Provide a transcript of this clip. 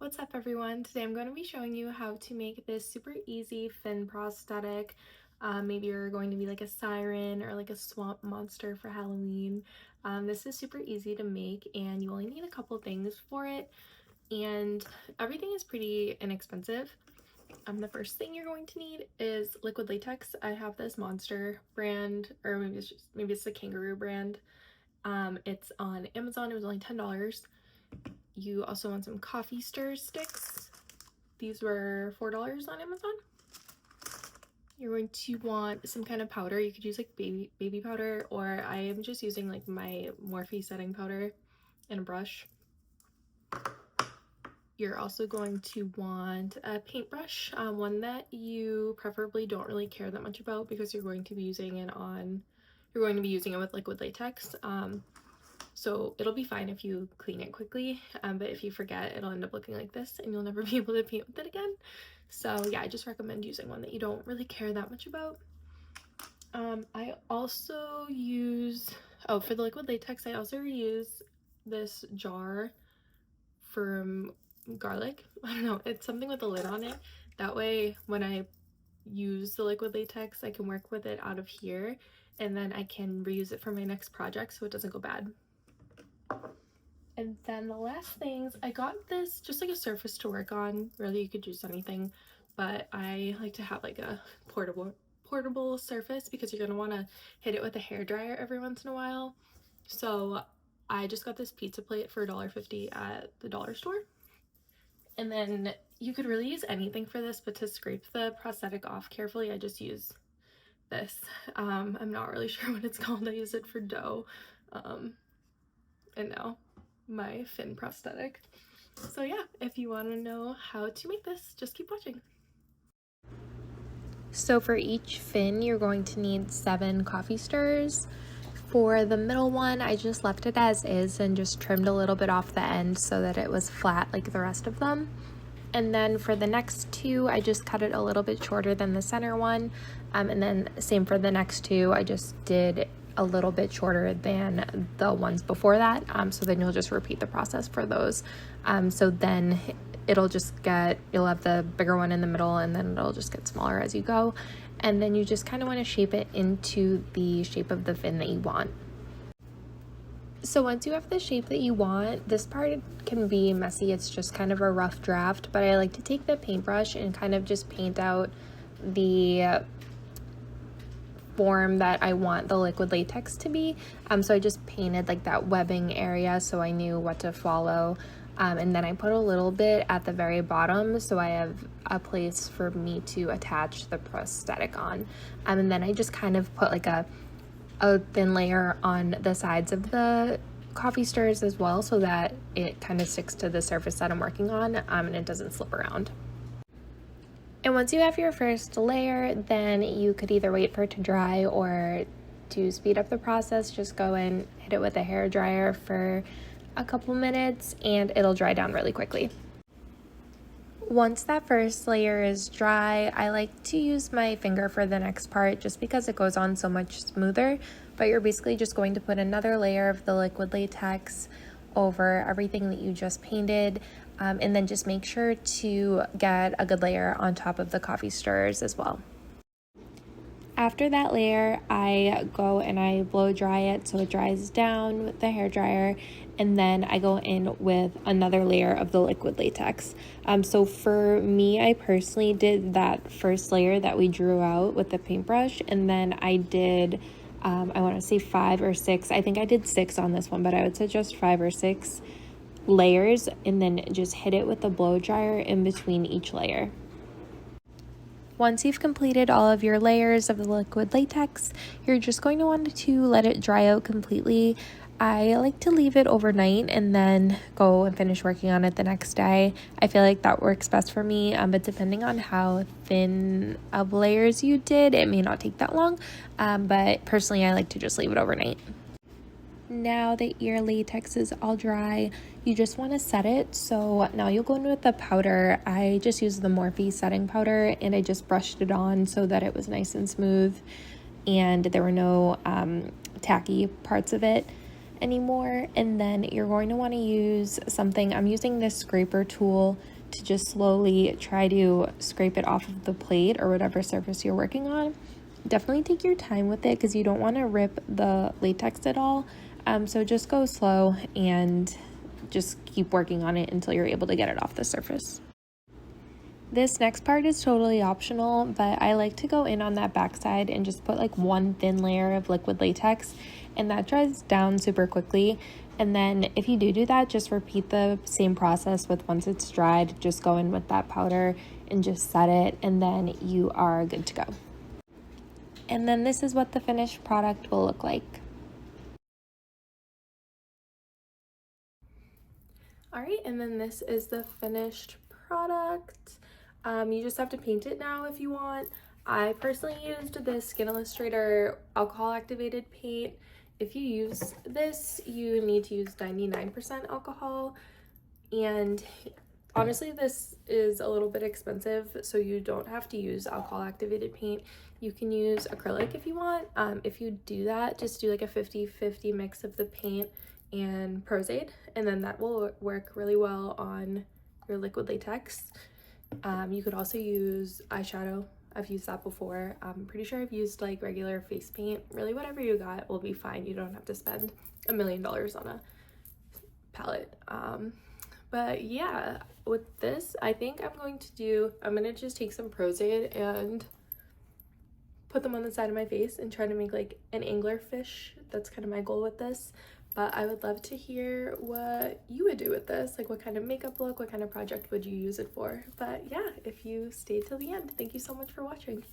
What's up everyone? Today I'm going to be showing you how to make this super easy fin prosthetic. Maybe you're going to be like a siren or like a swamp monster for Halloween. This is super easy to make and you only need a couple things for it, and everything is pretty inexpensive. The first thing you're going to need is liquid latex. I have this Monster brand, or maybe it's the Kangaroo brand. It's on Amazon. It was only $10. You also want some coffee stir sticks. These were $4 on Amazon. You're going to want some kind of powder. You could use like baby powder, or I am just using like my Morphe setting powder and a brush. You're also going to want a paintbrush, one that you preferably don't really care that much about because you're going to be using it with liquid latex. So it'll be fine if you clean it quickly, but if you forget, it'll end up looking like this and you'll never be able to paint with it again. So yeah, I just recommend using one that you don't really care that much about. I also use, for the liquid latex, I also reuse this jar from garlic. I don't know, it's something with a lid on it. That way, when I use the liquid latex, I can work with it out of here and then I can reuse it for my next project so it doesn't go bad. And then the last things, I got this just like a surface to work on. Really, you could use anything, but I like to have like a portable surface because you're gonna want to hit it with a hairdryer every once in a while. So I just got this pizza plate for $1.50 at the dollar store. And then you could really use anything for this, but to scrape the prosthetic off carefully, I just use this. I'm not really sure what it's called. I use it for dough. And now my fin prosthetic. So yeah, if you want to know how to make this, just keep watching. So for each fin, you're going to need 7 coffee stirrers. For the middle one, I just left it as is and just trimmed a little bit off the end so that it was flat like the rest of them. And then for the next 2, I just cut it a little bit shorter than the center one. And then same for the next 2, I just did a little bit shorter than the ones before that. So then you'll just repeat the process for those. So then you'll have the bigger one in the middle and then it'll just get smaller as you go. And then you just kind of want to shape it into the shape of the fin that you want. So once you have the shape that you want, this part can be messy. It's just kind of a rough draft, but I like to take the paintbrush and kind of just paint out the form that I want the liquid latex to be. So I just painted like that webbing area so I knew what to follow. And then I put a little bit at the very bottom so I have a place for me to attach the prosthetic on. And then I just kind of put like a thin layer on the sides of the coffee stirrers as well so that it kind of sticks to the surface that I'm working on, and it doesn't slip around. And once you have your first layer, then you could either wait for it to dry, or to speed up the process, just go and hit it with a hairdryer for a couple minutes and it'll dry down really quickly. Once that first layer is dry, I like to use my finger for the next part just because it goes on so much smoother. But you're basically just going to put another layer of the liquid latex over everything that you just painted, and then just make sure to get a good layer on top of the coffee stirrers as well. After that layer, I go and I blow dry it so it dries down with the hairdryer, and then I go in with another layer of the liquid latex. So for me, I personally did that first layer that we drew out with the paintbrush, and then I did, I want to say 5 or 6. I think I did 6 on this one, but I would suggest 5 or 6 layers, and then just hit it with the blow dryer in between each layer. Once you've completed all of your layers of the liquid latex, you're just going to want to let it dry out completely. I like to leave it overnight and then go and finish working on it the next day. I feel like that works best for me, but depending on how thin of layers you did, it may not take that long, but personally I like to just leave it overnight. Now that your latex is all dry, you just want to set it. So now you'll go in with the powder. I just used the Morphe setting powder and I just brushed it on so that it was nice and smooth and there were no tacky parts of it. anymore. And then you're going to want to use something. I'm using this scraper tool to just slowly try to scrape it off of the plate or whatever surface you're working on. Definitely take your time with it because you don't want to rip the latex at all. So just go slow and just keep working on it until you're able to get it off the surface. This next part is totally optional, but I like to go in on that backside and just put like one thin layer of liquid latex, and that dries down super quickly. And then if you do that, just repeat the same process with once it's dried, just go in with that powder and just set it, and then you are good to go. And then this is what the finished product will look like. All right, and then this is the finished product. You just have to paint it now if you want. I personally used this Skin Illustrator alcohol activated paint. If you use this, you need to use 99% alcohol, and honestly this is a little bit expensive, so you don't have to use alcohol activated paint. You can use acrylic if you want. If you do that, just do like a 50-50 mix of the paint and Prosthetic, and then that will work really well on your liquid latex. You could also use eyeshadow. I've used that before. I'm pretty sure I've used like regular face paint. Really whatever you got will be fine. You don't have to spend $1 million on a palette. But yeah, with this, I think I'm gonna just take some Prosthetic and put them on the side of my face and try to make like an anglerfish. That's kind of my goal with this. But I would love to hear what you would do with this, like what kind of makeup look, what kind of project would you use it for. But yeah, if you stayed till the end, thank you so much for watching.